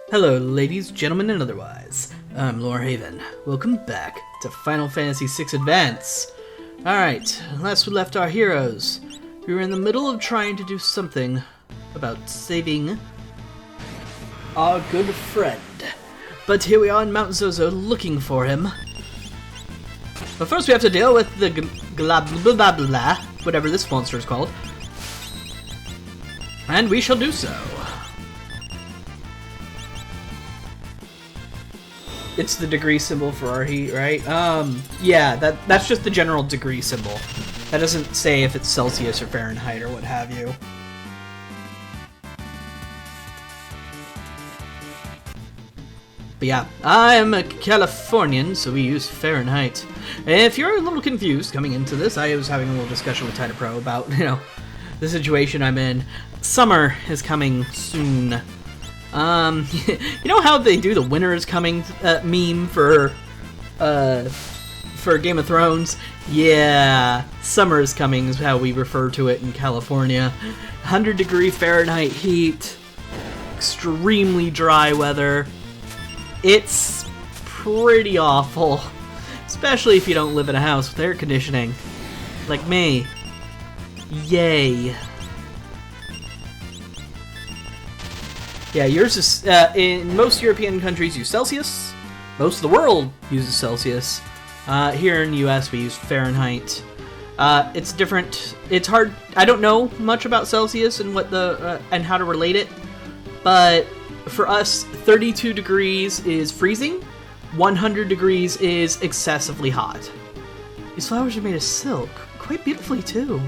Hello, ladies, gentlemen, and otherwise. I'm Lorehaven. Welcome back to Final Fantasy VI Advance. Alright, last we left our heroes, we were in the middle of trying to do something about saving our good friend. But here we are in Mount Zozo looking for him. But first we have to deal with the blah, whatever this monster is called. And we shall do so. It's the degree symbol for our heat, right? Yeah, that's just the general degree symbol. That doesn't say if it's Celsius or Fahrenheit or what have you. But yeah, I'm a Californian, so we use Fahrenheit. If you're a little confused coming into this, I was having a little discussion with Tida Pro about, the situation I'm in. Summer is coming soon. You know how they do the winter is coming meme for Game of Thrones? Yeah, summer is coming is how we refer to it in California. 100-degree Fahrenheit heat, extremely dry weather. It's pretty awful, especially if you don't live in a house with air conditioning, like me. Yay. Yeah, yours is, in most European countries use Celsius. Most of the world uses Celsius. Here in the US we use Fahrenheit. It's different. It's hard. I don't know much about Celsius and what and how to relate it. But for us, 32 degrees is freezing. 100 degrees is excessively hot. These flowers are made of silk. Quite beautifully too.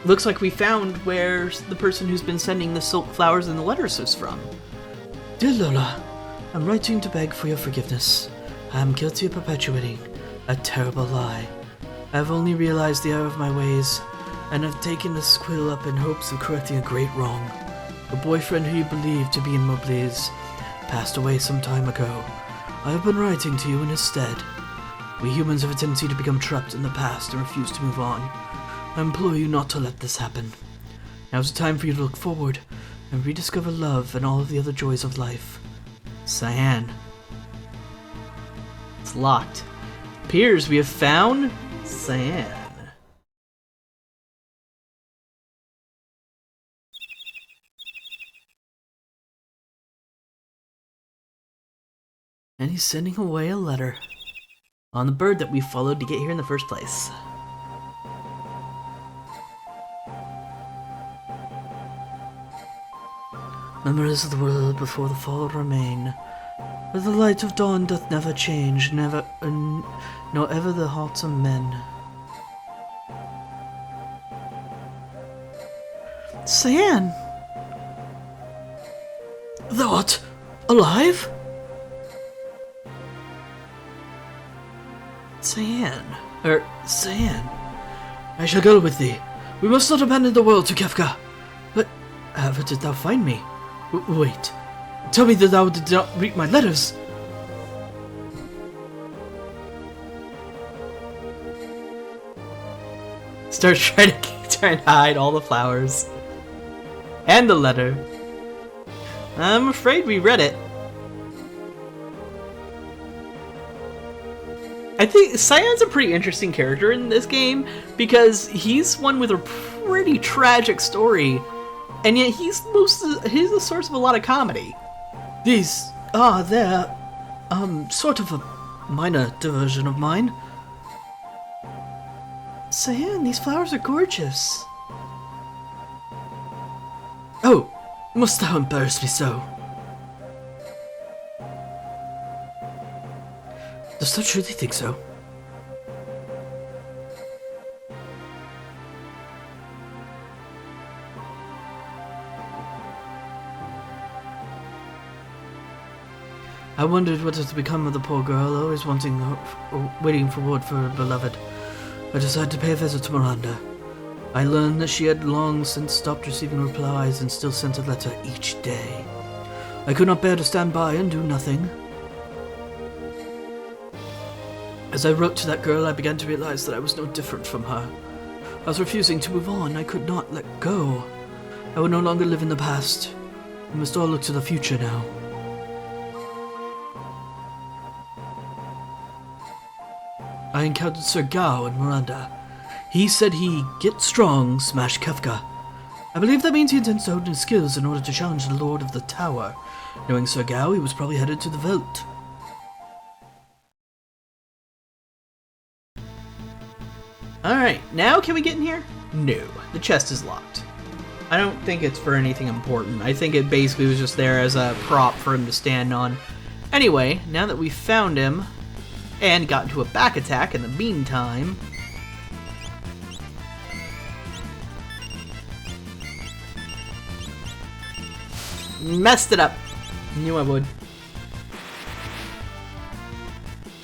Looks like we found where the person who's been sending the silk flowers and the letters is from. Dear Lola, I'm writing to beg for your forgiveness. I am guilty of perpetuating a terrible lie. I have only realized the error of my ways, and have taken this quill up in hopes of correcting a great wrong. The boyfriend who you believed to be in Mobliz passed away some time ago. I have been writing to you in his stead. We humans have a tendency to become trapped in the past and refuse to move on. I implore you not to let this happen. Now's the time for you to look forward and rediscover love and all of the other joys of life. Cyan. It's locked. Appears we have found Cyan. And he's sending away a letter on the bird that we followed to get here in the first place. Memories of the world before the fall remain, where the light of dawn doth never change, nor ever the hearts of men. Cyan! Thou art alive? Cyan. Cyan. I shall go with thee. We must not abandon the world to Kefka. But how did thou find me? Wait. Tell me that thou did not read my letters. Start trying to hide all the flowers. And the letter. I'm afraid we read it. I think Cyan's a pretty interesting character in this game because he's one with a pretty tragic story, and yet he's the source of a lot of comedy. These they're sort of a minor diversion of mine. Cyan, these flowers are gorgeous. Oh, must thou embarrass me so? Dost thou truly think so? I wondered what has become of the poor girl, always waiting for word for her beloved. I decided to pay a visit to Miranda. I learned that she had long since stopped receiving replies and still sent a letter each day. I could not bear to stand by and do nothing. As I wrote to that girl, I began to realize that I was no different from her. I was refusing to move on. I could not let go. I would no longer live in the past. We must all look to the future now. I encountered Sir Gao in Miranda. He said he get strong, smash Kefka. I believe that means he intends to hone his skills in order to challenge the Lord of the Tower. Knowing Sir Gao, he was probably headed to the Veldt. Alright, now can we get in here? No, the chest is locked. I don't think it's for anything important. I think it basically was just there as a prop for him to stand on. Anyway, now that we've found him, and got into a back attack in the meantime, messed it up. Knew I would.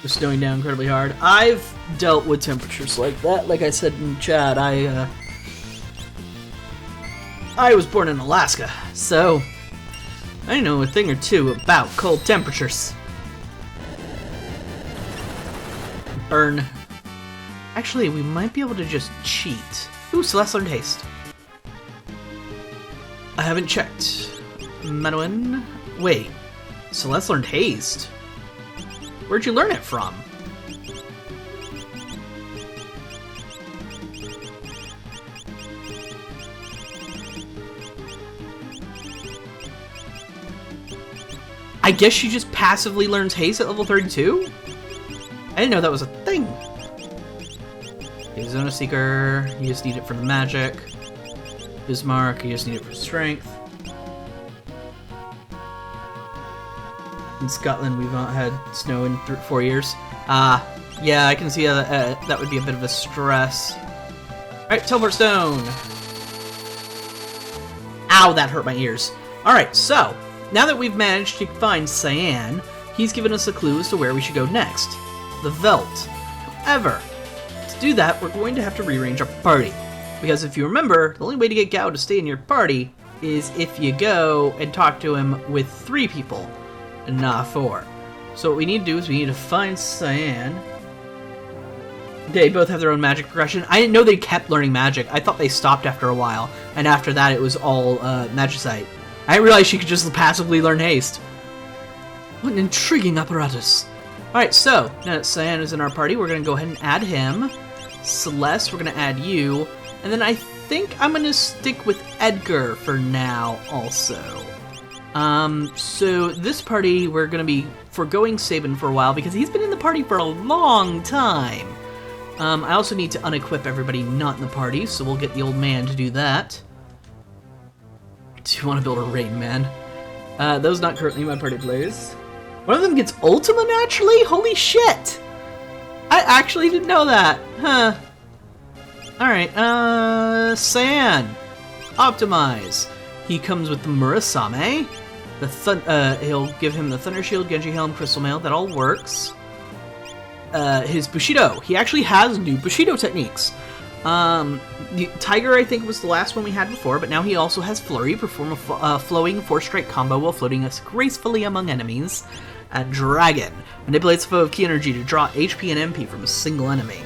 It's snowing down incredibly hard. I've dealt with temperatures like that. Like I said in chat, I was born in Alaska, so I know a thing or two about cold temperatures. Burn. Actually, we might be able to just cheat. Ooh, Celeste learned haste. I haven't checked. Menuhin? Wait, Celeste learned haste? Where'd you learn it from? I guess she just passively learns haste at level 32? I didn't know that was a thing. Okay, Zona Seeker, you just need it for the magic. Bismarck, you just need it for strength. In Scotland, we've not had snow in 4 years. Yeah, I can see how that would be a bit of a stress. Alright, Teleport Stone! Ow, that hurt my ears. Alright, so, now that we've managed to find Cyan, he's given us a clue as to where we should go next. The Veldt. However, to do that, we're going to have to rearrange our party. Because if you remember, the only way to get Gao to stay in your party is if you go and talk to him with 3 people. And not 4. So what we need to do is we need to find Cyan. They both have their own magic progression. I didn't know they kept learning magic. I thought they stopped after a while. And after that it was all Magicite. I didn't realize she could just passively learn haste. What an intriguing apparatus. Alright, so now that Cyan is in our party, we're going to go ahead and add him. Celeste, we're going to add you. And then I think I'm going to stick with Edgar for now also. So this party, we're going to be foregoing Sabin for a while because he's been in the party for a long time. I also need to unequip everybody not in the party, so we'll get the old man to do that. Do you want to build a rain man? Those not currently my party plays. One of them gets Ultima naturally? Holy shit! I actually didn't know that. Huh. Alright, Cyan. Optimize. He comes with the Murasame. He'll give him the Thunder Shield, Genji Helm, Crystal Mail. That all works. His Bushido. He actually has new Bushido techniques. The Tiger, I think, was the last one we had before, but now he also has Flurry. Perform a flowing 4-strike combo while floating us gracefully among enemies. Dragon. Manipulates the flow of key energy to draw HP and MP from a single enemy.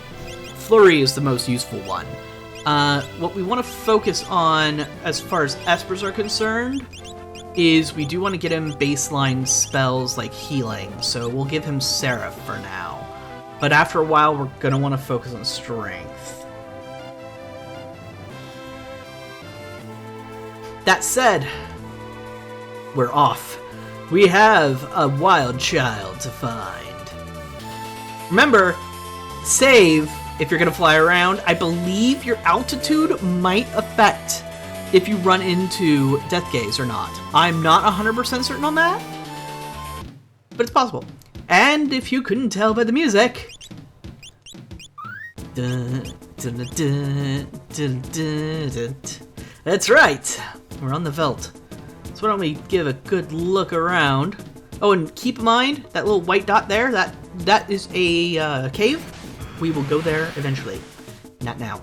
Flurry is the most useful one. What we want to focus on, as far as Espers are concerned, is we do want to get him baseline spells like healing, so we'll give him Seraph for now. But after a while, we're going to want to focus on strength. That said, we're off. We have a wild child to find. Remember, save if you're going to fly around. I believe your altitude might affect if you run into Death Gaze or not. I'm not 100% certain on that, but it's possible. And if you couldn't tell by the music, that's right, we're on the Veldt. So why don't we give a good look around. Oh, and keep in mind, that little white dot there, that is a cave. We will go there eventually. Not now.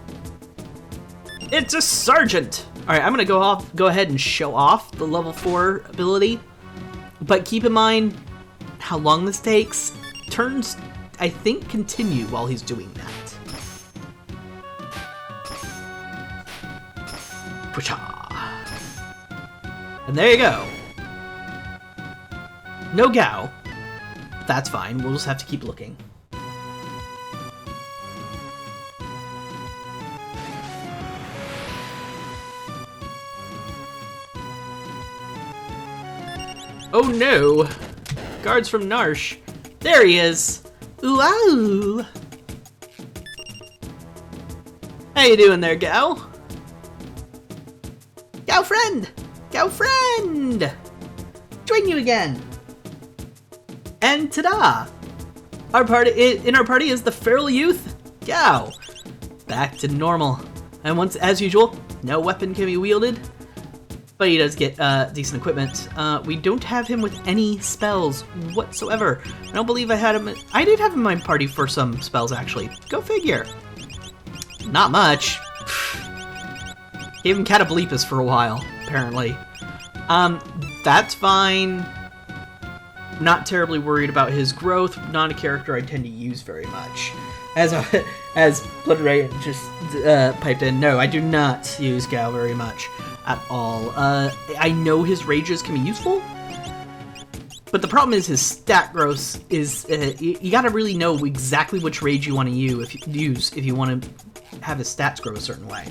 It's a sergeant! Alright, I'm gonna go ahead and show off the level 4 ability. But keep in mind how long this takes. Turns, I think, continue while he's doing that. And there you go. No Gao. That's fine. We'll just have to keep looking. Oh no! Guards from Narshe. There he is! Ooh! How you doing there, Gao? Gao friend! Gao friend! Join you again! And ta-da! In our party is the feral youth, Gao. Back to normal. And once, as usual, no weapon can be wielded. But he does get decent equipment. We don't have him with any spells whatsoever. I don't believe I had him. I did have him in my party for some spells, actually. Go figure. Not much. Gave him Catoblepas for a while, apparently. That's fine. Not terribly worried about his growth. Not a character I tend to use very much. As Blood Ray just piped in, no, I do not use Gao very much at all. I know his rages can be useful, but the problem is his stat growth is, you gotta really know exactly which rage you want to use if you want to have his stats grow a certain way.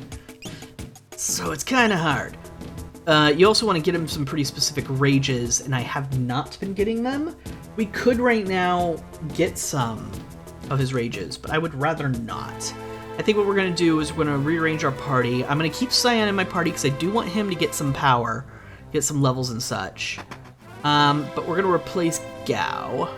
So it's kind of hard. You also want to get him some pretty specific rages, and I have not been getting them. We could right now get some of his rages, but I would rather not. I think what we're going to do is we're going to rearrange our party. I'm going to keep Cyan in my party because I do want him to get some power, get some levels and such. But we're going to replace Gao.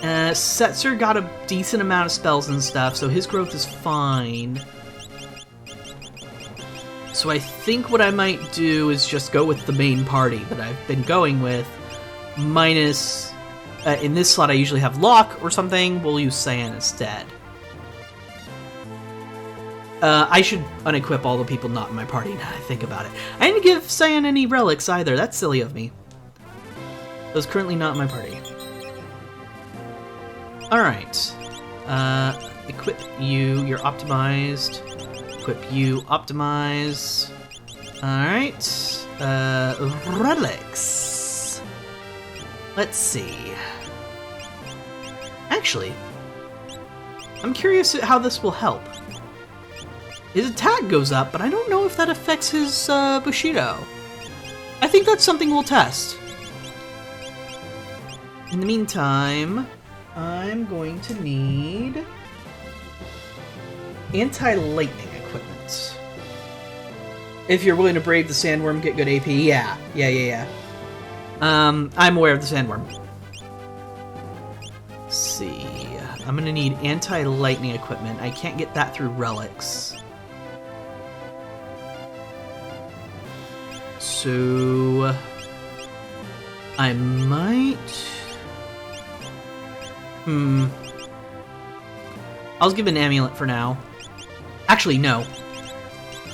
Setzer got a decent amount of spells and stuff, so his growth is fine. So I think what I might do is just go with the main party that I've been going with, minus... in this slot I usually have Locke or something, we'll use Cyan instead. I should unequip all the people not in my party now I think about it. I didn't give Cyan any relics either, that's silly of me. Those currently not in my party. Alright. Equip you, you're optimized. Equip you, optimize. Alright. Relics. Let's see. Actually, I'm curious how this will help. His attack goes up, but I don't know if that affects his Bushido. I think that's something we'll test. In the meantime, I'm going to need anti-lightning equipment. If you're willing to brave the sandworm, get good AP. Yeah. I'm aware of the sandworm. Let's see. I'm gonna need anti-lightning equipment. I can't get that through relics. So I might... I'll give him an amulet for now. Actually, no.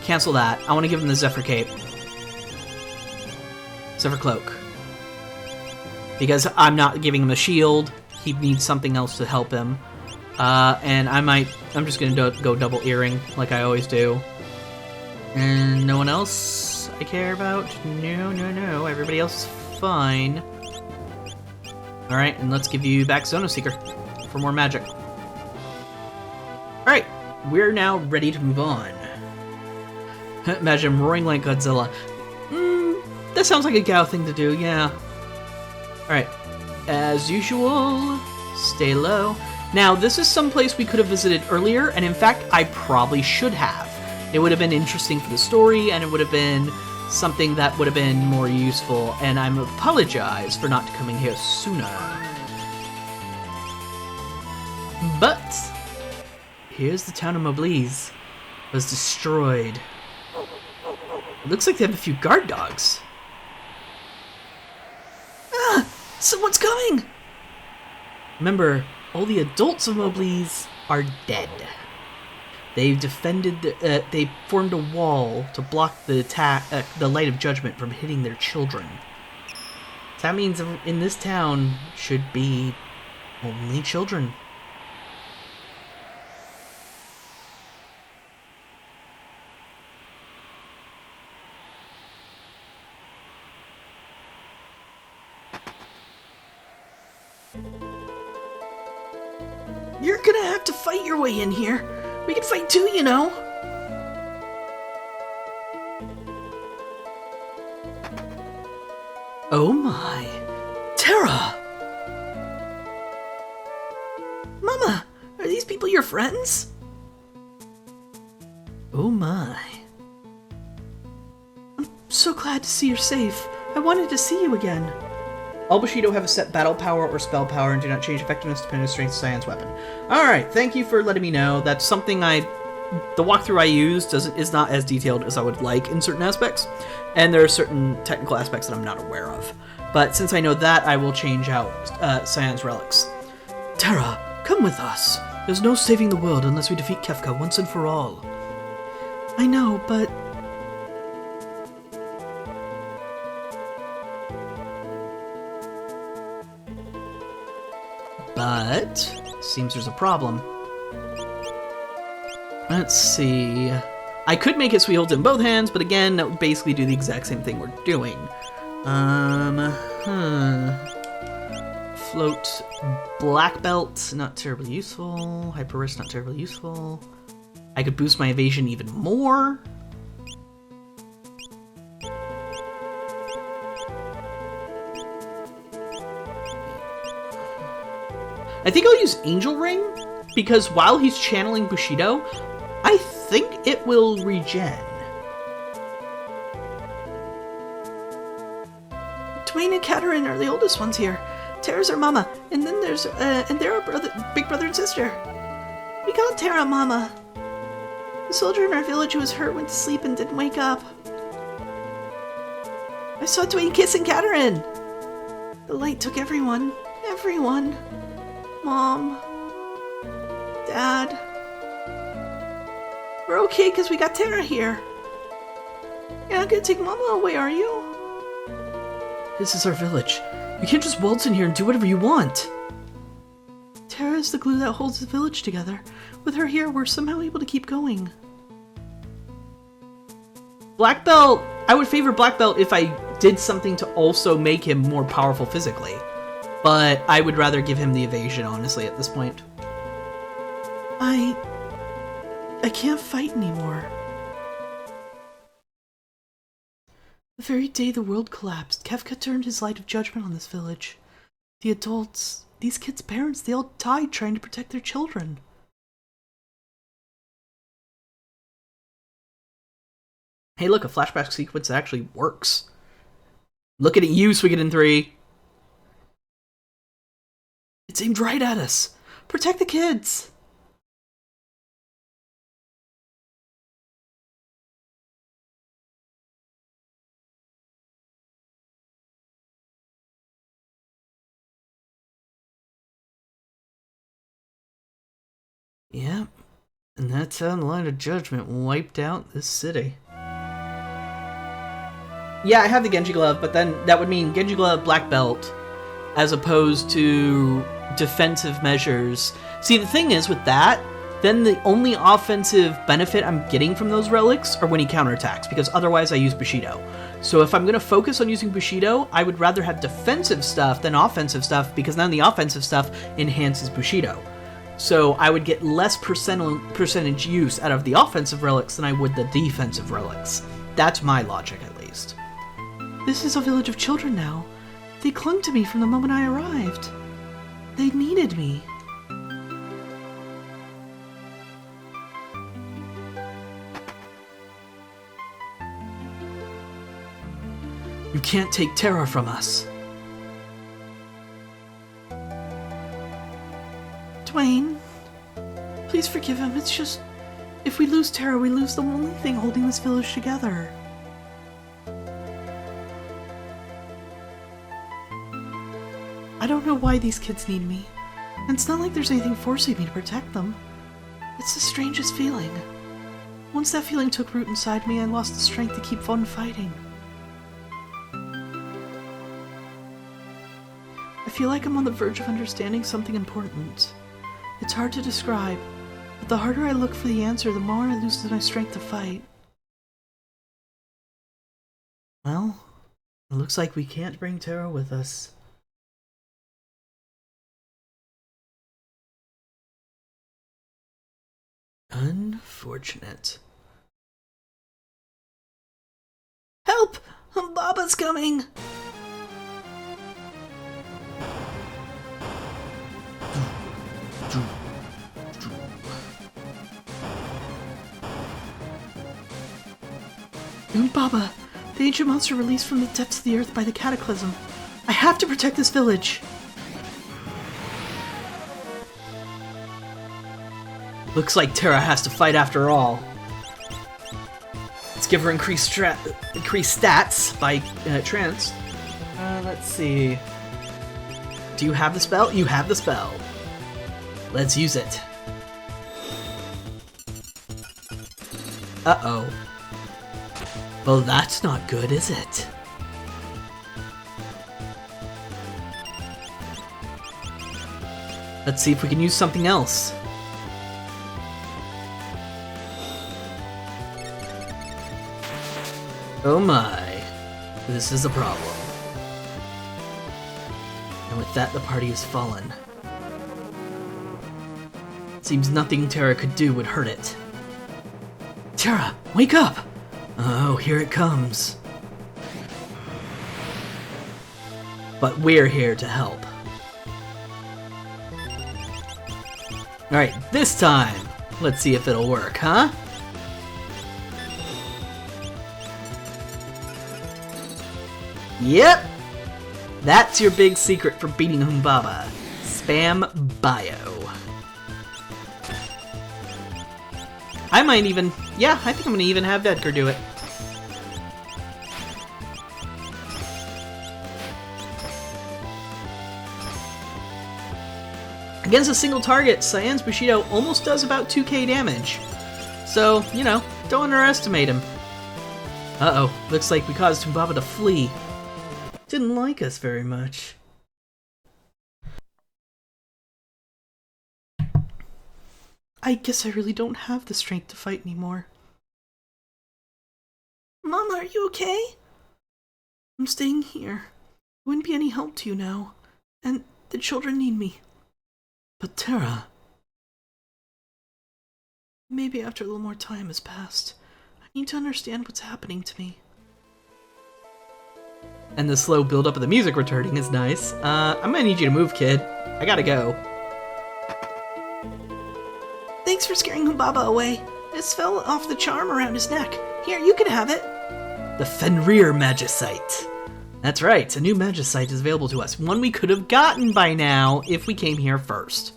Cancel that. I want to give him the Zephyr Cape. Zephyr Cloak. Because I'm not giving him a shield. He needs something else to help him. And I'm just going to go double earring like I always do. And no one else I care about? No. Everybody else is fine. Alright, and let's give you back Zonoseeker for more magic. Alright, we're now ready to move on. Imagine him roaring like Godzilla. That sounds like a Gao thing to do, yeah. Alright, as usual, stay low. Now, this is some place we could have visited earlier, and in fact, I probably should have. It would have been interesting for the story, and it would have been something that would have been more useful, and I apologize for not coming here sooner. But here's the town of Mobliz. It was destroyed. It looks like they have a few guard dogs. Ah! Someone's coming! Remember, all the adults of Mobliz are dead. They've defended. They formed a wall to block the attack, the light of judgment from hitting their children. So that means in this town should be only children. You're gonna have to fight your way in here. We can fight too, you know. Oh my. Terra! Mama, are these people your friends? Oh my. I'm so glad to see you're safe. I wanted to see you again. All Bushido have a set battle power or spell power and do not change effectiveness depending on the strength of Cyan's weapon. Alright, thank you for letting me know. That's something the walkthrough I used is not as detailed as I would like in certain aspects, and there are certain technical aspects that I'm not aware of. But since I know that, I will change out Cyan's relics. Terra, come with us. There's no saving the world unless we defeat Kefka once and for all. I know, but... seems there's a problem. Let's see. I could make it so we hold it in both hands, but again, that would basically do the exact same thing we're doing. Float black belt, not terribly useful. Hyper wrist, not terribly useful. I could boost my evasion even more. I think I'll use Angel Ring, because while he's channeling Bushido, I think it will regen. Dwayne and Katarine are the oldest ones here. Terra's her mama, and then there's and they're big brother and sister. We call Terra Mama. The soldier in our village who was hurt went to sleep and didn't wake up. I saw Dwayne kissing Katarine. The light took everyone. Mom. Dad. We're okay because we got Terra here. You're not gonna take Mama away, are you? This is our village. You can't just waltz in here and do whatever you want. Terra is the glue that holds the village together. With her here, we're somehow able to keep going. Black Belt! I would favor Black Belt if I did something to also make him more powerful physically. But I would rather give him the evasion, honestly, at this point. I can't fight anymore. The very day the world collapsed, Kefka turned his light of judgment on this village. The adults, these kids' parents, they all died trying to protect their children. Hey look, a flashback sequence actually works. Look at it you, Suikoden 3. It's aimed right at us. Protect the kids. Yep, and that's how the light of judgment wiped out this city. Yeah, I have the Genji Glove, but then that would mean Genji Glove Black Belt, as opposed to defensive measures. See, the thing is with that, then the only offensive benefit I'm getting from those relics are when he counterattacks, because otherwise I use Bushido. So if I'm going to focus on using Bushido, I would rather have defensive stuff than offensive stuff, because then the offensive stuff enhances Bushido. So I would get less percentage use out of the offensive relics than I would the defensive relics. That's my logic, at least. This is a village of children now. They clung to me from the moment I arrived. They needed me. You can't take Terra from us. Dwayne, please forgive him. It's just, if we lose Terra, we lose the only thing holding this village together. I don't know why these kids need me, and it's not like there's anything forcing me to protect them. It's the strangest feeling. Once that feeling took root inside me, I lost the strength to keep on fighting. I feel like I'm on the verge of understanding something important. It's hard to describe, but the harder I look for the answer, the more I lose my strength to fight. Well, it looks like we can't bring Terra with us. Unfortunate. Help! Humbaba's coming! Humbaba! The ancient monster released from the depths of the earth by the cataclysm. I have to protect this village! Looks like Terra has to fight after all. Let's give her increased stats by trance. Let's see. Do you have the spell? You have the spell. Let's use it. Uh-oh. Well, that's not good, is it? Let's see if we can use something else. Oh my, this is a problem. And with that, the party has fallen. Seems nothing Terra could do would hurt it. Terra, wake up! Oh, here it comes. But we're here to help. Alright, this time, let's see if it'll work, huh? Yep! That's your big secret for beating Humbaba. Spam bio. I might even... Yeah, I think I'm gonna even have Vedker do it. Against a single target, Cyan's Bushido almost does about 2k damage. So, you know, don't underestimate him. Uh-oh, looks like we caused Humbaba to flee. Didn't like us very much. I guess I really don't have the strength to fight anymore. Mama, are you okay? I'm staying here. I wouldn't be any help to you now. And the children need me. But Terra... Maybe after a little more time has passed, I need to understand what's happening to me. And the slow build-up of the music returning is nice. I'm gonna need you to move, kid. I gotta go. Thanks for scaring Humbaba away. It just fell off the charm around his neck. Here, you can have it. The Fenrir Magicite. That's right, a new Magicite is available to us. One we could have gotten by now if we came here first.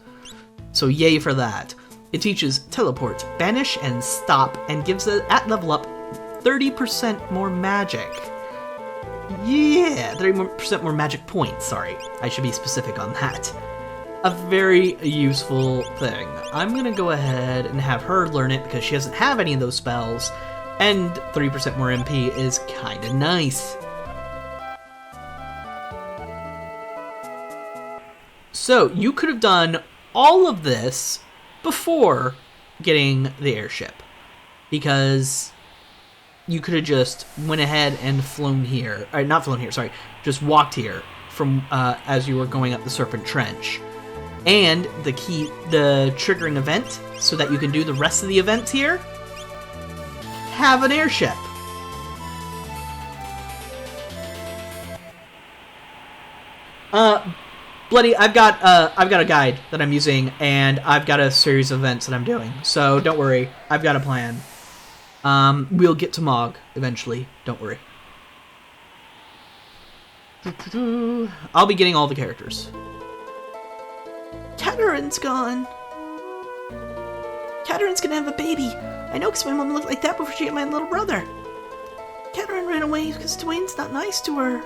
So yay for that. It teaches Teleport, Banish, and Stop, and gives it, at level up, 30% more magic. Yeah, 30% more magic points, sorry. I should be specific on that. A very useful thing. I'm gonna go ahead and have her learn it because she doesn't have any of those spells, and 30% more MP is kinda nice. So, you could have done all of this before getting the airship, because you could have just went ahead and flown here, or not flown here, sorry, just walked here from as you were going up the Serpent Trench. And the triggering event, so that you can do the rest of the events here, have an airship. Bloody, I've got a guide that I'm using, and I've got a series of events that I'm doing. So don't worry, I've got a plan. We'll get to Mog eventually. Don't worry. I'll be getting all the characters. Catarin's gone. Catarin's gonna have a baby. I know because my mom looked like that before she had my little brother. Catarin ran away because Dwayne's not nice to her.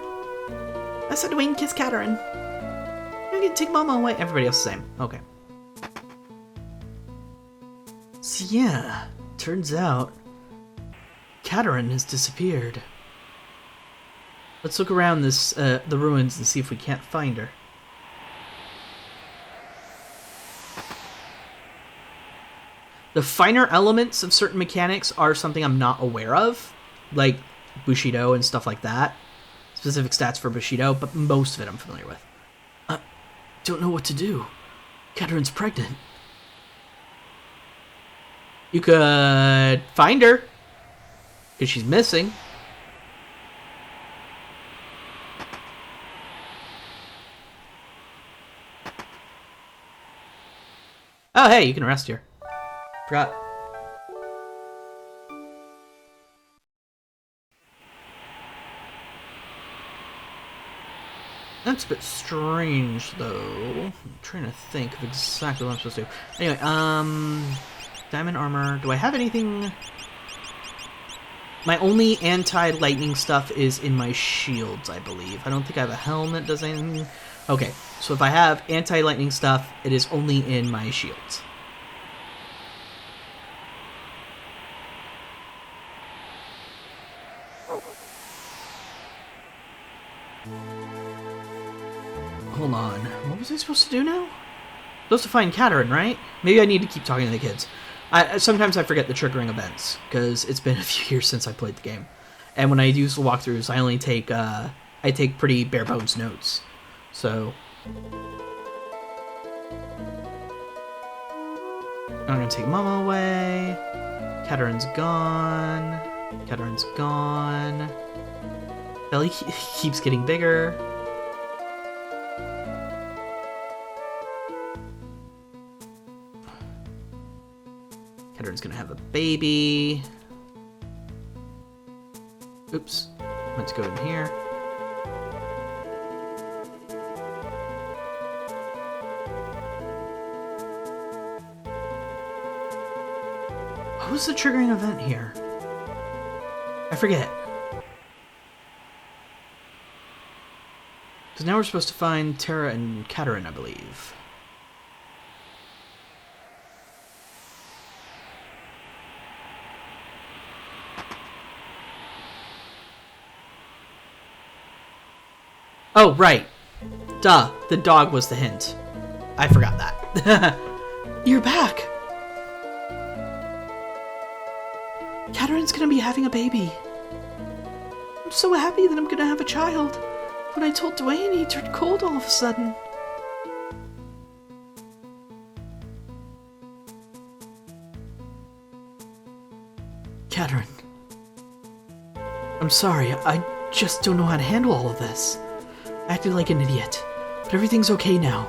I saw Dwayne kiss Catarin. I'm gonna take Mama away. Everybody else the same. Okay. So yeah, turns out Catarin has disappeared. Let's look around the ruins and see if we can't find her. The finer elements of certain mechanics are something I'm not aware of, like Bushido and stuff like that. Specific stats for Bushido, but most of it I'm familiar with. Don't know what to do. Catarin's pregnant. You could find her. Because she's missing. Oh, hey, you can rest here. Forgot. That's a bit strange, though. I'm trying to think of exactly what I'm supposed to do. Anyway, diamond armor. Do I have anything? My only anti-lightning stuff is in my shields, I believe. I don't think I have a helm that does anything. Okay, so if I have anti-lightning stuff, it is only in my shields. Hold on. What was I supposed to do now? Supposed to find Katerin, right? Maybe I need to keep talking to the kids. Sometimes I forget the triggering events, because it's been a few years since I played the game. And when I use the walkthroughs, I only take, I take pretty bare bones notes. So... I'm gonna take Mama away. Katerin's gone. Katerin's gone. Belly keeps getting bigger. Katerin's gonna have a baby. Oops. Let's go in here. What was the triggering event here? I forget. Because now we're supposed to find Terra and Katerin, I believe. Oh, right. Duh, the dog was the hint. I forgot that. You're back! Katerin's gonna be having a baby. I'm so happy that I'm gonna have a child. When I told Dwayne, he turned cold all of a sudden. Katerin. I'm sorry, I just don't know how to handle all of this. I acted like an idiot, but everything's okay now.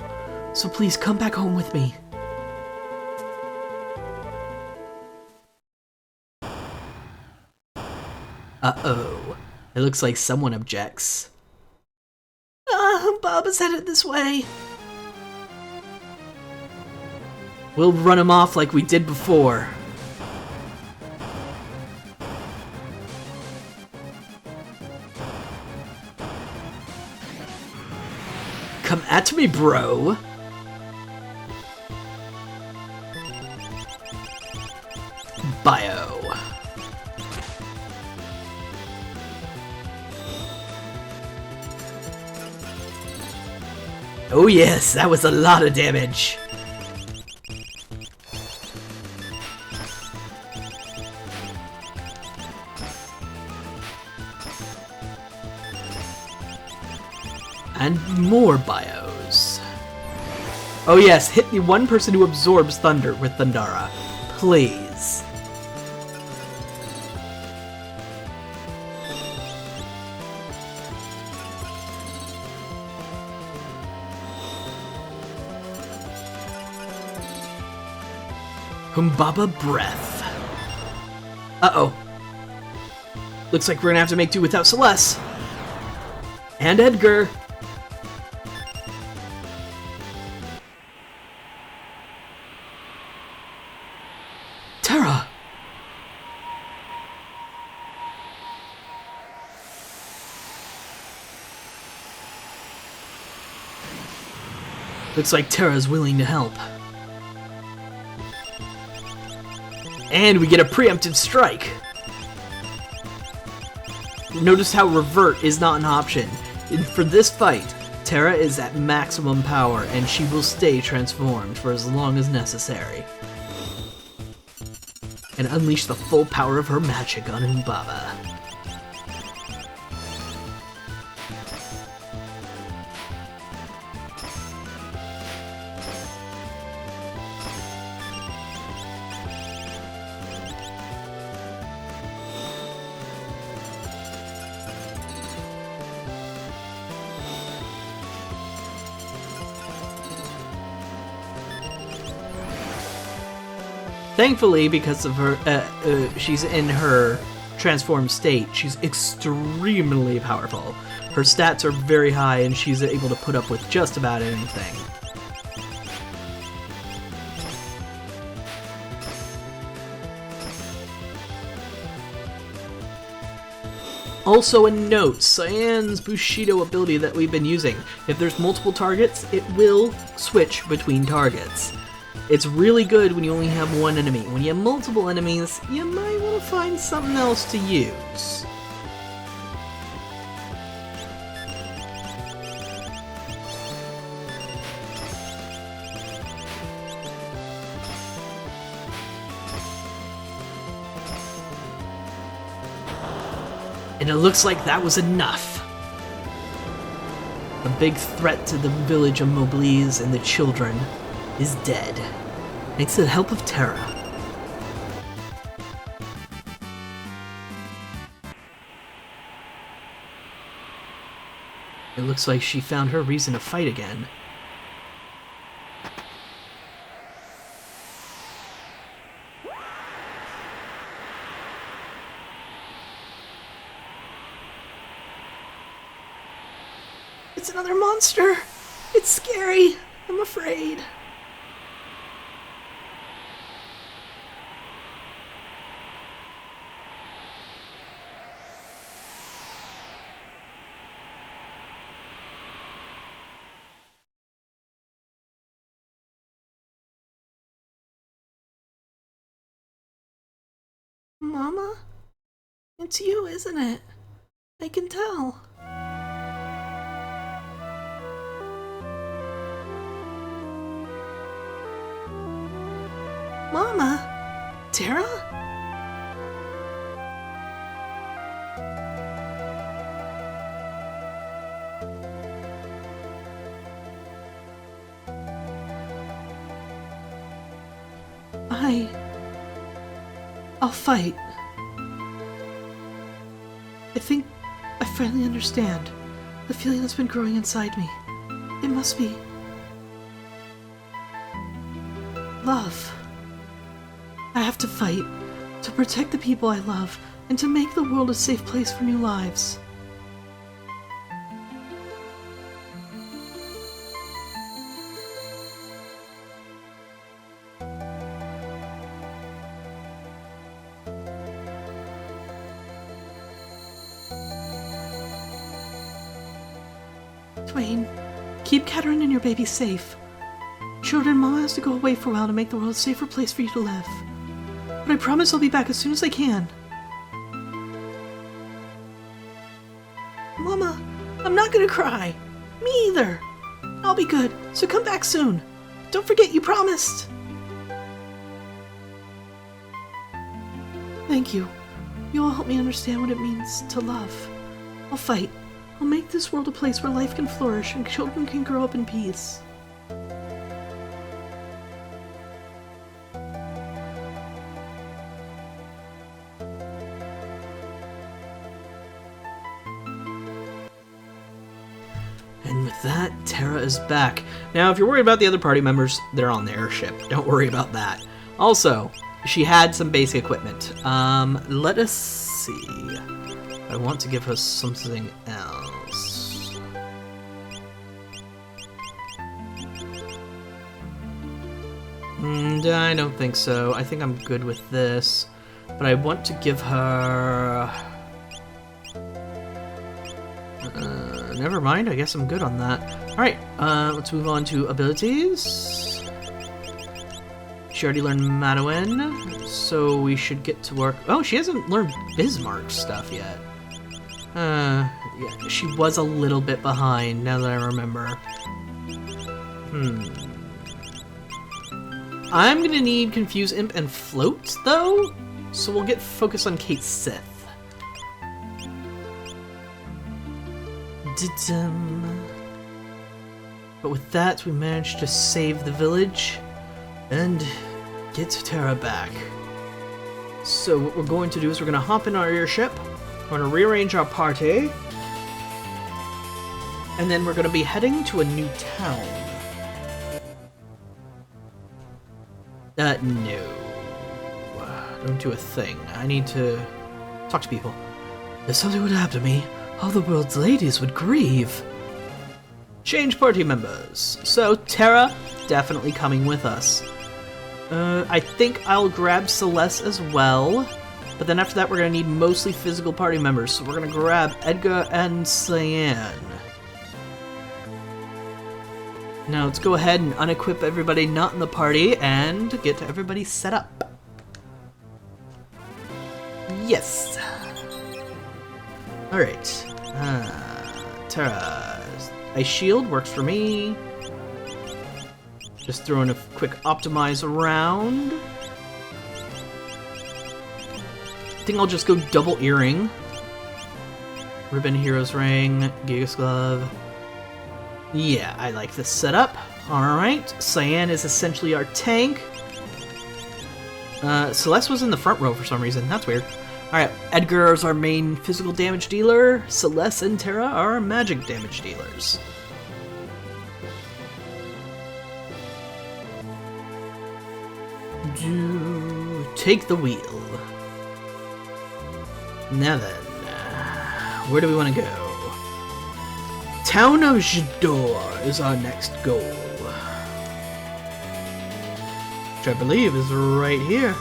So please come back home with me. Uh-oh. It looks like someone objects. Baba's headed this way. We'll run him off like we did before. Come at me, bro. Bio. Oh yes, that was a lot of damage. And more bios. Oh yes, hit the one person who absorbs thunder with Thundara. Please. Humbaba Breath. Uh-oh. Looks like we're gonna have to make do without Celeste. And Edgar. Terra. Looks like Terra's willing to help. And we get a preemptive strike. Notice how revert is not an option. For this fight, Terra is at maximum power and she will stay transformed for as long as necessary. And unleash the full power of her magic on Humbaba. Thankfully, because of her, she's in her transformed state, she's extremely powerful. Her stats are very high, and she's able to put up with just about anything. Also a note, Cyan's Bushido ability that we've been using. If there's multiple targets, it will switch between targets. It's really good when you only have one enemy. When you have multiple enemies, you might want to find something else to use. And it looks like that was enough. The big threat to the village of Mobliz and the children is dead, thanks to the help of Terra. It looks like she found her reason to fight again. It's another monster! It's scary! I'm afraid. Mama? It's you, isn't it? I can tell. Mama? Terra? I'll fight. I think I finally understand the feeling that's been growing inside me. It must be love. I have to fight to protect the people I love and to make the world a safe place for new lives. Dwayne, keep Katerin and your baby safe. Children, Mama has to go away for a while to make the world a safer place for you to live. But I promise I'll be back as soon as I can. Mama, I'm not gonna cry. Me either. I'll be good, so come back soon. Don't forget you promised. Thank you. You all help me understand what it means to love. I'll fight. I'll make this world a place where life can flourish and children can grow up in peace. And with that, Terra is back. Now, if you're worried about the other party members, they're on the airship. Don't worry about that. Also, she had some basic equipment. Let us see. I want to give her something else. I don't think so. I think I'm good with this. But I want to give her... never mind. I guess I'm good on that. Alright, let's move on to abilities. She already learned Madeline, so we should get to work. Oh, she hasn't learned Bismarck's stuff yet. Yeah, she was a little bit behind, now that I remember. I'm gonna need Confuse Imp and Float, though, so we'll get focused on Kate Sith. But with that, we managed to save the village and get Terra back. So what we're going to do is we're going to hop in our airship, we're going to rearrange our party, and then we're going to be heading to a new town. No. Don't do a thing. I need to talk to people. If something would happen to me, all the world's ladies would grieve. Change party members. So, Terra, definitely coming with us. I think I'll grab Celeste as well. But then after that, we're going to need mostly physical party members. So we're going to grab Edgar and Cyan. Now let's go ahead and unequip everybody not in the party and get everybody set up. Yes. Alright. Terra. Ice Shield works for me. Just throwing a quick optimize around. I think I'll just go double earring. Ribbon, Hero's Ring, Gigas Glove. Yeah, I like this setup. Alright, Cyan is essentially our tank. Celeste was in the front row for some reason. That's weird. Alright, Edgar is our main physical damage dealer. Celeste and Terra are our magic damage dealers. Take the wheel. Now then, where do we want to go? Town of Jidoor is our next goal. Which I believe is right here.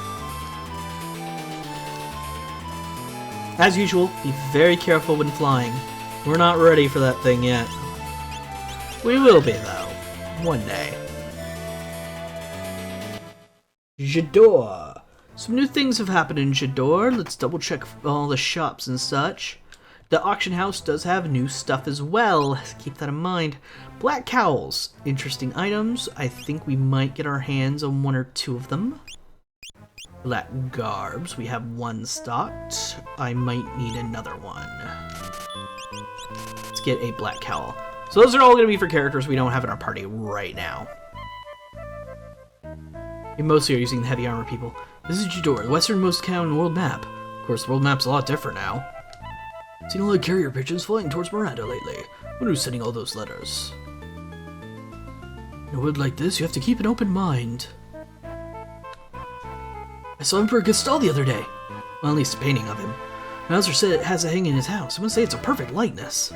As usual, be very careful when flying. We're not ready for that thing yet. We will be, though. One day. Jidoor. Some new things have happened in Jidoor. Let's double check all the shops and such. The auction house does have new stuff as well. Keep that in mind. Black cowls. Interesting items. I think we might get our hands on one or two of them. Black garbs. We have one stocked. I might need another one. Let's get a black cowl. So those are all going to be for characters we don't have in our party right now. We mostly are using the heavy armor people. This is Jidoor, the westernmost town in the world map. Of course, the world map's a lot different now. Seen a lot of carrier pigeons flying towards Miranda lately. Wonder who's sending all those letters. In a world like this, you have to keep an open mind. I saw Emperor Gestal the other day. Well, at least a painting of him. Mauser said it has a hang in his house. I must say it's a perfect likeness.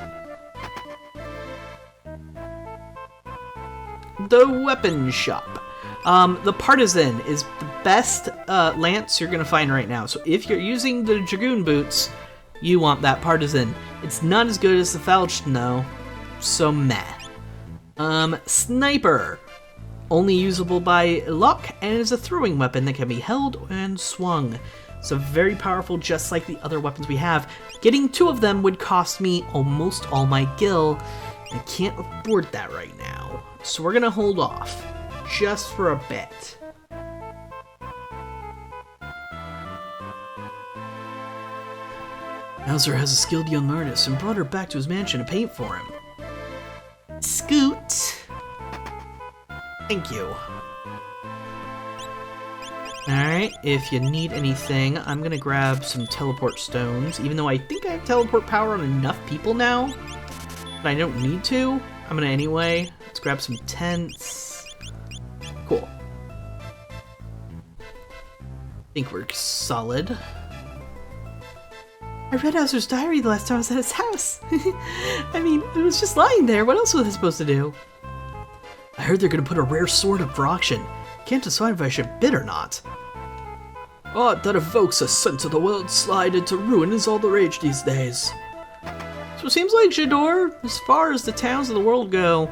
The weapon shop. The Partisan is the best lance you're going to find right now. So if you're using the Dragoon boots, you want that Partisan. It's not as good as the Falchion though, so meh. Sniper. Only usable by Locke and is a throwing weapon that can be held and swung. So very powerful, just like the other weapons we have. Getting two of them would cost me almost all my gil. I can't afford that right now. So we're going to hold off. Just for a bit. Mauser has a skilled young artist and brought her back to his mansion to paint for him. Scoot. Thank you. Alright, if you need anything, I'm gonna grab some teleport stones, even though I think I have teleport power on enough people now, but I don't need to. I'm gonna anyway. Let's grab some tents. Cool. I think we're solid. I read Mauser's diary the last time I was at his house. I mean, it was just lying there. What else was I supposed to do? I heard they're gonna put a rare sword up for auction. Can't decide if I should bid or not. Art that evokes a sense of the world slide into ruin is all the rage these days. So it seems like Jidoor, as far as the towns of the world go,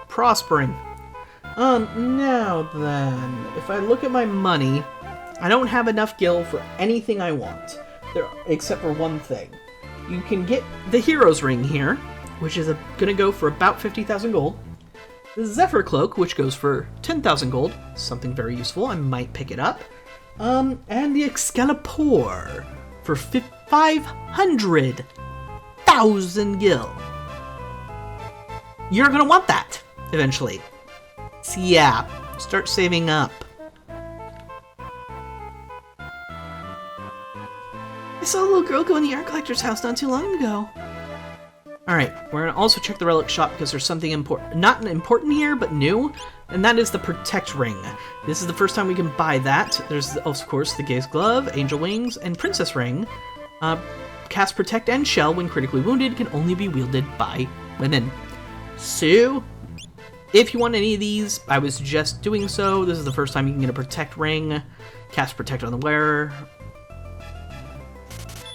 prospering. Now then, if I look at my money, I don't have enough gil for anything I want, except for one thing. You can get the Hero's Ring here, which is gonna go for about 50,000 gold. The Zephyr Cloak, which goes for 10,000 gold, something very useful, I might pick it up. And the Excalibur for 500,000 gil. You're gonna want that, eventually. So yeah, start saving up. I saw a little girl go in the art collector's house not too long ago. Alright, we're gonna also check the relic shop because there's something important, not important here, but new. and that is the Protect Ring. This is the first time we can buy that. There's, of course, the Gaze Glove, Angel Wings, and Princess Ring. Cast Protect and Shell when critically wounded can only be wielded by women. So, if you want any of these, I would suggest doing so. This is the first time you can get a Protect Ring. Cast Protect on the wearer.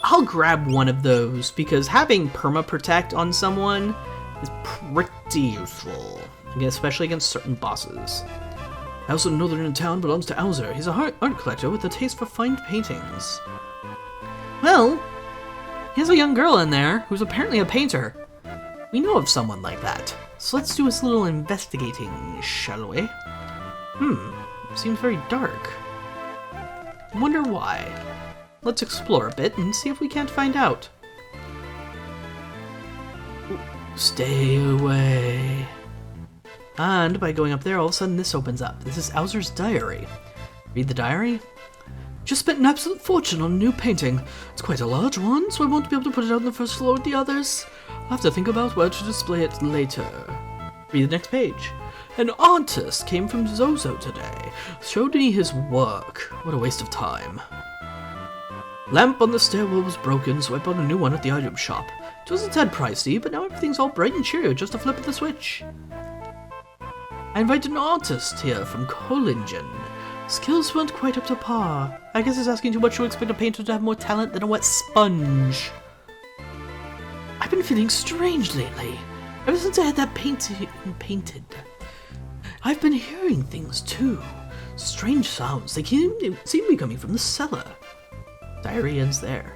I'll grab one of those, because having Perma Protect on someone is pretty useful, especially against certain bosses. I also know that in town belongs to Owzer. He's a art collector with a taste for fine paintings. Well, he has a young girl in there who's apparently a painter. We know of someone like that, so let's do a little investigating, shall we? Seems very dark. I wonder why. Let's explore a bit and see if we can't find out. Stay away. And by going up there, all of a sudden this opens up. This is Owzer's diary. Read the diary. Just spent an absolute fortune on a new painting. It's quite a large one, so I won't be able to put it out on the first floor with the others. I'll have to think about where to display it later. Read the next page. An artist came from Zozo today. Showed me his work. What a waste of time. Lamp on the stairwell was broken, so I bought a new one at the item shop. It was a tad pricey, but now everything's all bright and cheery, just a flip of the switch. I invited an artist here from Kolingen. Skills weren't quite up to par. I guess it's asking too much to expect a painter to have more talent than a wet sponge. I've been feeling strange lately. Ever since I had that painted. I've been hearing things too. Strange sounds. They seem to be coming from the cellar. Diary ends there.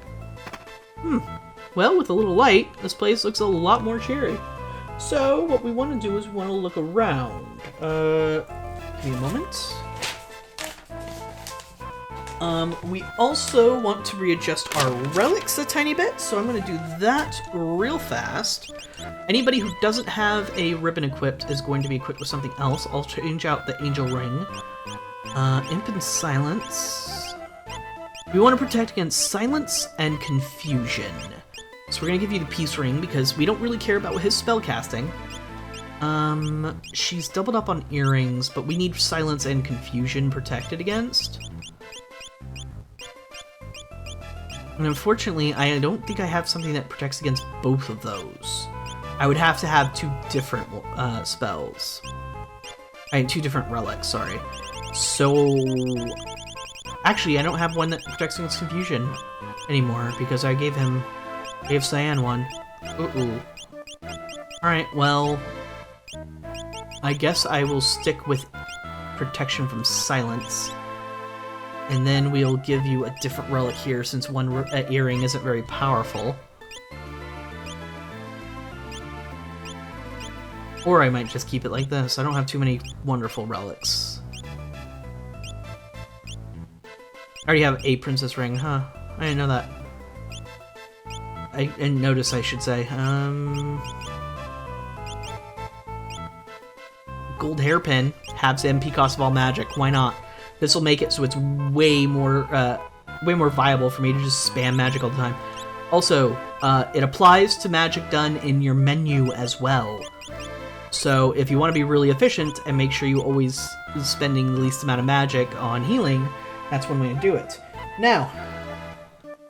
Well, with a little light, this place looks a lot more cheery. So, what we want to do is we want to look around. Give me a moment. We also want to readjust our relics a tiny bit, so I'm going to do that real fast. Anybody who doesn't have a ribbon equipped is going to be equipped with something else. I'll change out the Angel Ring. Imp and Silence. We want to protect against Silence and Confusion. So we're going to give you the Peace Ring because we don't really care about his spell casting. She's doubled up on earrings, but we need Silence and Confusion protected against. And unfortunately, I don't think I have something that protects against both of those. I would have to have two different spells. Two different relics, sorry. So... Actually, I don't have one that protects against Confusion anymore, because I gave Cyan one. Alright, well... I guess I will stick with protection from Silence. And then we'll give you a different relic here, since one earring isn't very powerful. Or I might just keep it like this. I don't have too many wonderful relics. I already have a Princess Ring, huh? I didn't know that. I didn't notice, I should say. Gold hairpin. Halves MP cost of all magic. Why not? This will make it so it's way more viable for me to just spam magic all the time. Also, it applies to magic done in your menu as well. So if you want to be really efficient and make sure you always spending the least amount of magic on healing, that's one way to do it. Now,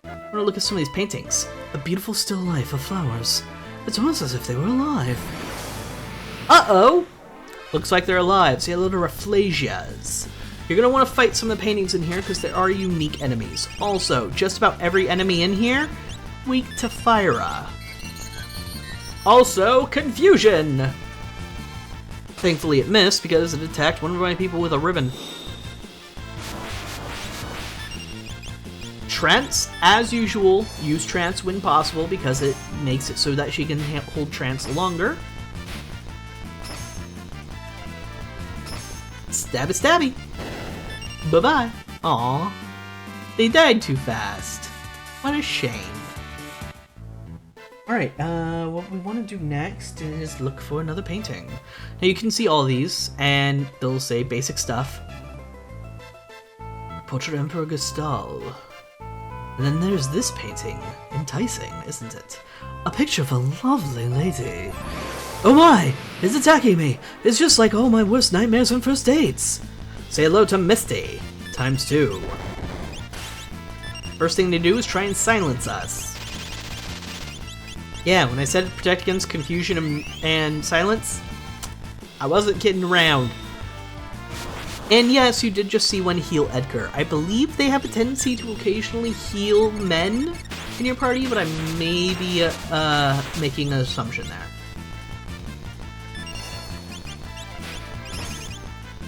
I want to look at some of these paintings. A beautiful still life of flowers. It's almost as if they were alive. Uh-oh! Looks like they're alive. See a little Rafflesias. You're going to want to fight some of the paintings in here because there are unique enemies. Also, just about every enemy in here, weak to Fyra. Also, Confusion! Thankfully it missed because it attacked one of my people with a ribbon. Trance, as usual, use Trance when possible because it makes it so that she can hold Trance longer. Stabby stabby! Bye-bye. Aw. They died too fast. What a shame. Alright, what we want to do next is look for another painting. Now you can see all these, and they'll say basic stuff. Portrait Emperor Gestal. And then there's this painting. Enticing, isn't it? A picture of a lovely lady. Oh my! It's attacking me! It's just like all my worst nightmares on first dates! Say hello to Misty. ×2. First thing to do is try and silence us. Yeah, when I said protect against confusion and silence, I wasn't kidding around. And yes, you did just see one heal Edgar. I believe they have a tendency to occasionally heal men in your party, but I may be making an assumption there.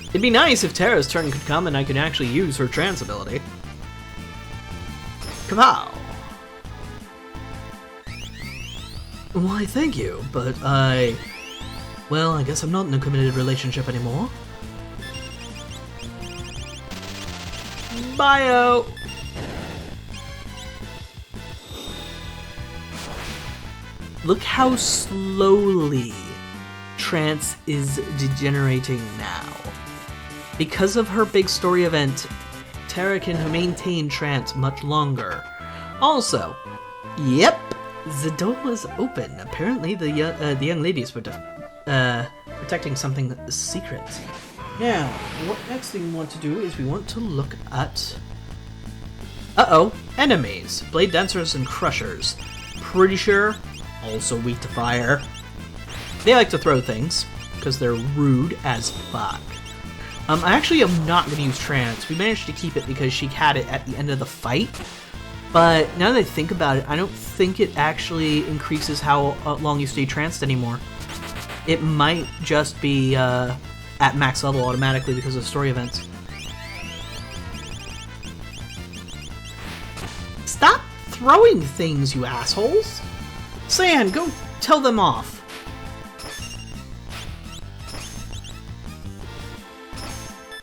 It'd be nice if Terra's turn could come and I could actually use her trance ability. Kapow! Why, thank you, but well, I guess I'm not in a committed relationship anymore. Bio! Look how slowly Trance is degenerating now. Because of her big story event, Terra can maintain Trance much longer. Also, yep, the door was open. Apparently the young ladies were protecting something secret. Now, what next thing we want to do is we want to look at... enemies. Blade Dancers and Crushers. Pretty sure, also weak to fire. They like to throw things, because they're rude as fuck. I actually am not going to use Trance. We managed to keep it because she had it at the end of the fight. But now that I think about it, I don't think it actually increases how long you stay tranced anymore. It might just be at max level automatically because of story events. Stop throwing things, you assholes! San, go tell them off.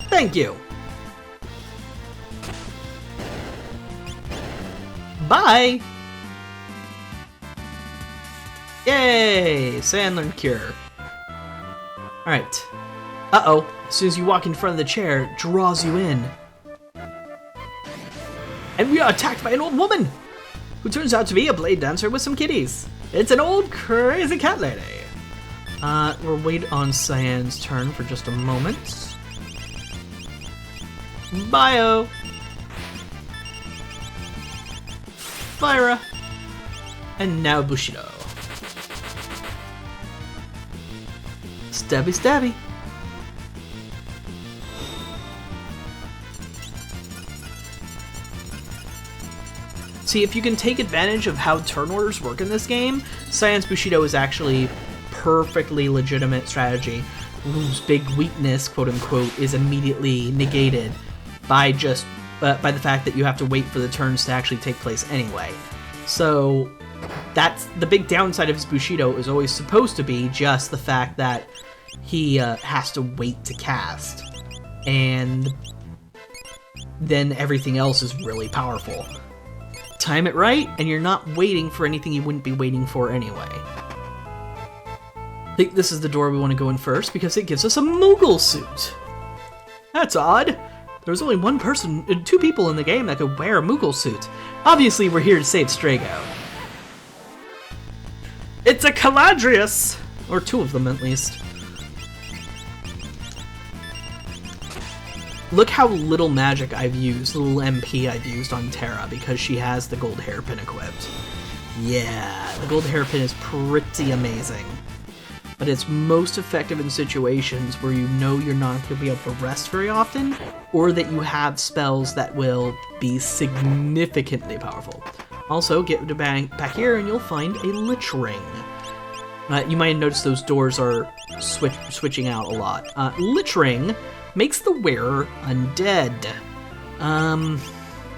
Thank you. Bye! Yay! San learned Cure. Alright. As soon as you walk in front of the chair, it draws you in. And we are attacked by an old woman! Who turns out to be a blade dancer with some kitties. It's an old crazy cat lady. We'll wait on Cyan's turn for just a moment. Bio! Fyra! And now Bushido. Stabby stabby! See, if you can take advantage of how turn orders work in this game, Cyan's Bushido is actually perfectly legitimate strategy, whose big weakness, quote-unquote, is immediately negated by just by the fact that you have to wait for the turns to actually take place anyway. So that's the big downside of his Bushido, is always supposed to be just the fact that he has to wait to cast, and then everything else is really powerful. Time it right, and you're not waiting for anything you wouldn't be waiting for anyway. I think this is the door we want to go in first because it gives us a Moogle suit. That's odd. There's only two people in the game that could wear a Moogle suit. Obviously, we're here to save Strago. It's a Caladrius! Or two of them, at least. Look how little magic I've used, little MP I've used on Terra, because she has the gold hairpin equipped. Yeah, the gold hairpin is pretty amazing. But it's most effective in situations where you know you're not going to be able to rest very often, or that you have spells that will be significantly powerful. Also, get back here and you'll find a Lich Ring. You might have noticed those doors are switching out a lot. Lich Ring makes the wearer undead.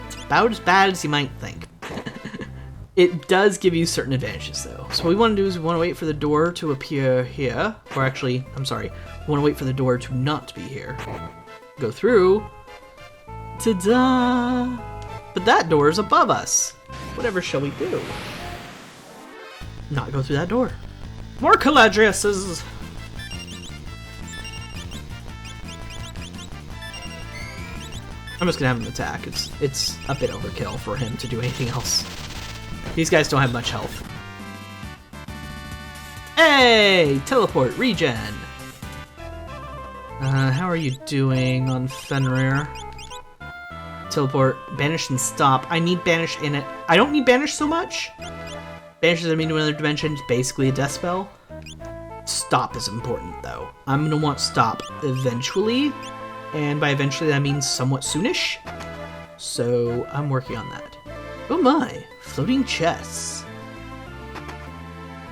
It's about as bad as you might think. It does give you certain advantages, though. So what we want to do is we want to wait for the door to appear here. Or actually, I'm sorry. We want to wait for the door to not be here. Go through. Ta-da! But that door is above us. Whatever shall we do? Not go through that door. More Caladriuses! I'm just gonna have him attack. It's a bit overkill for him to do anything else. These guys don't have much health. Hey! Teleport, regen! How are you doing on Fenrir? Teleport, banish and stop. I need banish in it. I don't need banish so much. Banishes enemy to another dimension, basically a death spell. Stop is important though. I'm gonna want stop eventually, and by eventually that means somewhat soonish. So I'm working on that. Oh my, floating chests.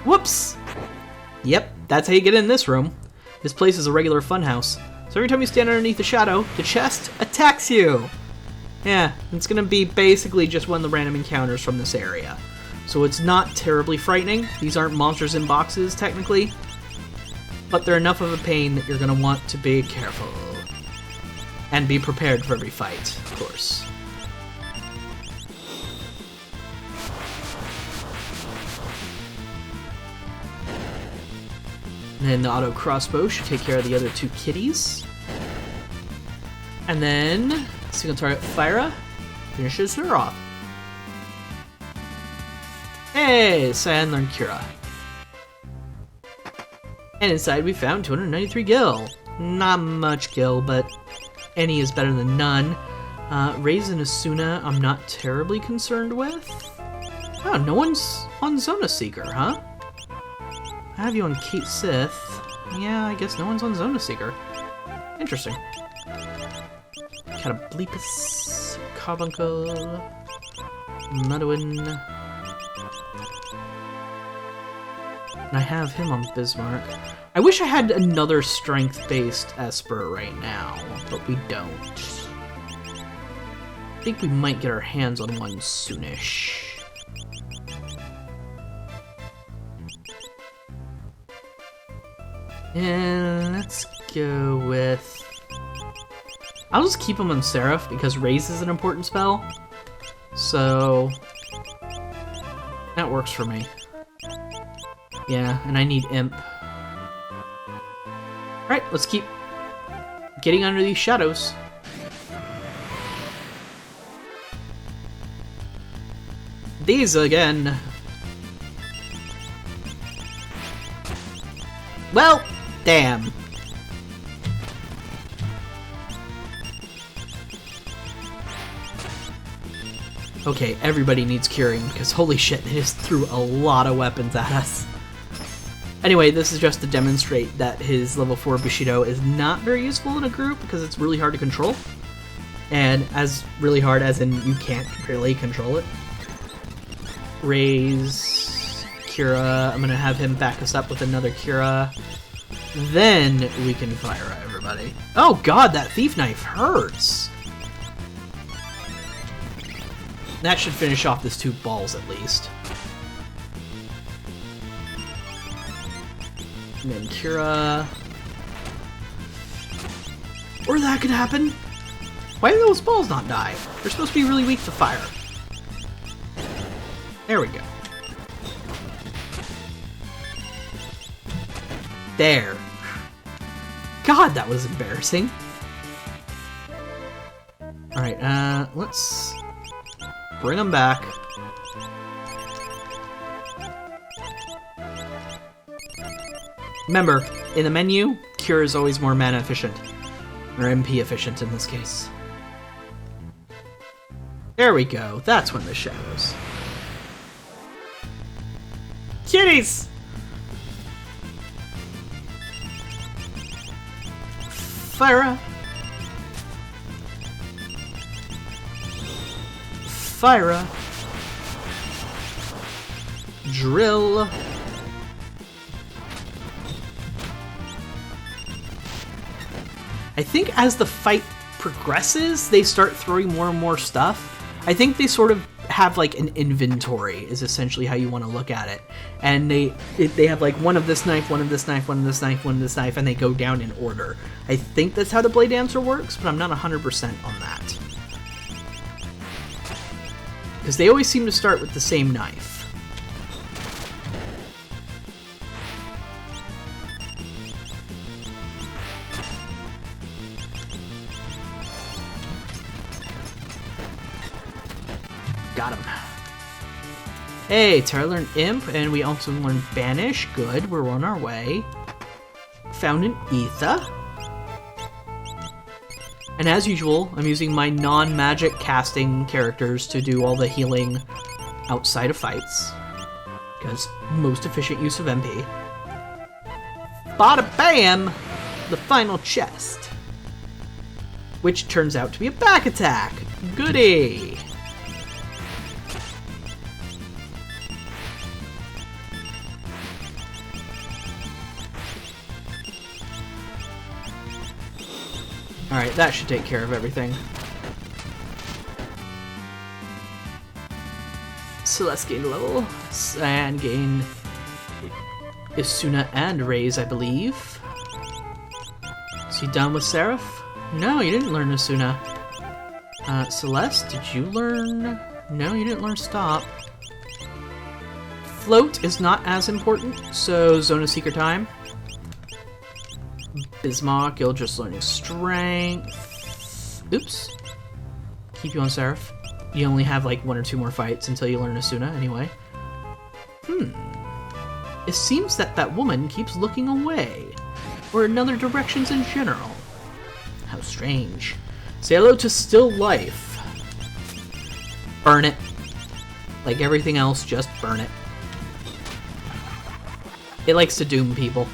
Whoops! Yep, that's how you get in this room. This place is a regular funhouse. So every time you stand underneath the shadow, the chest attacks you. Yeah, it's gonna be basically just one of the random encounters from this area. So it's not terribly frightening. These aren't monsters in boxes, technically. But they're enough of a pain that you're gonna want to be careful. And be prepared for every fight, of course. And then the auto crossbow should take care of the other two kitties. And then single target Fyra finishes her off. Hey, Cyan learned Cura. And inside we found 293 gil. Not much gil, but any is better than none. Raze and Asuna I'm not terribly concerned with. Oh, no one's on Zona Seeker, huh? I have you on Kate Sith. Yeah, I guess no one's on Zona Seeker. Interesting. Catoblepus, Carbuncle, Medowin. And I have him on Bismarck. I wish I had another strength-based Esper right now, but we don't. I think we might get our hands on one soonish. And let's go with... I'll just keep him on Seraph because Raise is an important spell. So that works for me. Yeah, and I need Imp. Alright, let's keep getting under these shadows. These again. Well, damn. Okay, everybody needs curing, because holy shit, they just threw a lot of weapons at us. Anyway, this is just to demonstrate that his level 4 Bushido is not very useful in a group, because it's really hard to control. And as really hard as in you can't really control it. Raise, Cura, I'm gonna have him back us up with another Cura. Then we can fire everybody. Oh god, that Thief Knife hurts! That should finish off this 2 balls at least. And then Cura. Or that could happen. Why do those balls not die? They're supposed to be really weak to fire. There we go. There. God, that was embarrassing. Alright, let's bring them back. Remember, in the menu, Cure is always more mana efficient. Or MP efficient in this case. There we go, that's when the shadows. Kitties! Fyra! Fyra! Drill! I think as the fight progresses, they start throwing more and more stuff. I think they sort of have like an inventory is essentially how you want to look at it. And they have like one of this knife, one of this knife, one of this knife, one of this knife, and they go down in order. I think that's how the Blade Dancer works, but I'm not 100% on that. Because they always seem to start with the same knife. Got him. Hey, Terra learned Imp, and we also learned Banish. Good, we're on our way. Found an Ether. And as usual, I'm using my non-magic casting characters to do all the healing outside of fights. Because most efficient use of MP. Bada bam! The final chest. Which turns out to be a back attack. Goody! Alright, that should take care of everything. Celeste gained a level, and gain Isuna and Raise, I believe. Is he done with Seraph? No, you didn't learn Isuna. Celeste, did you learn? No, you didn't learn Stop. Float is not as important, so Zone of Seeker time. Bismarck, you're just learning Strength. Oops. Keep you on Seraph. You only have like 1 or 2 more fights until you learn Asuna, anyway. It seems that that woman keeps looking away. Or in other directions in general. How strange. Say hello to Still Life. Burn it. Like everything else, just burn it. It likes to doom people.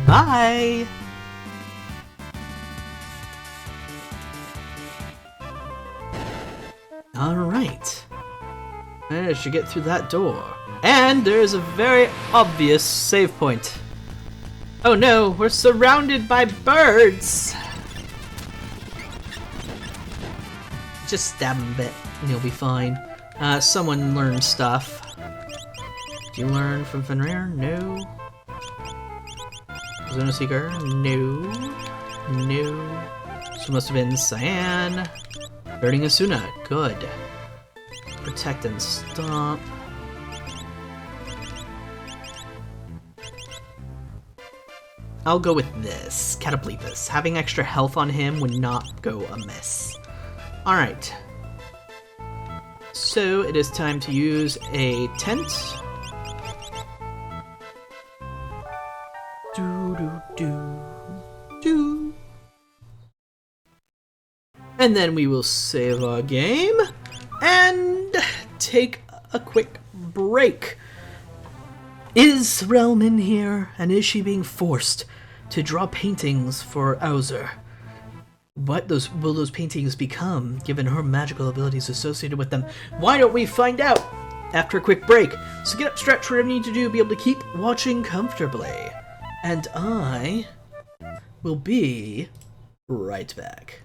Bye! Alright. I should get through that door. And there's a very obvious save point. Oh no, we're surrounded by birds! Just stab him a bit and you'll be fine. Someone learned stuff. Did you learn from Fenrir? No. Zone of Seeker? No. No. So it must have been Cyan. Burning Asuna. Good. Protect and Stop. I'll go with this. Cataplepus. Having extra health on him would not go amiss. Alright. So it is time to use a tent. And then we will save our game and take a quick break. Is Relm here, and is she being forced to draw paintings for Auser? What will those paintings become, given her magical abilities associated with them? Why don't we find out after a quick break? So get up, stretch, whatever you need to do, be able to keep watching comfortably. And I will be right back.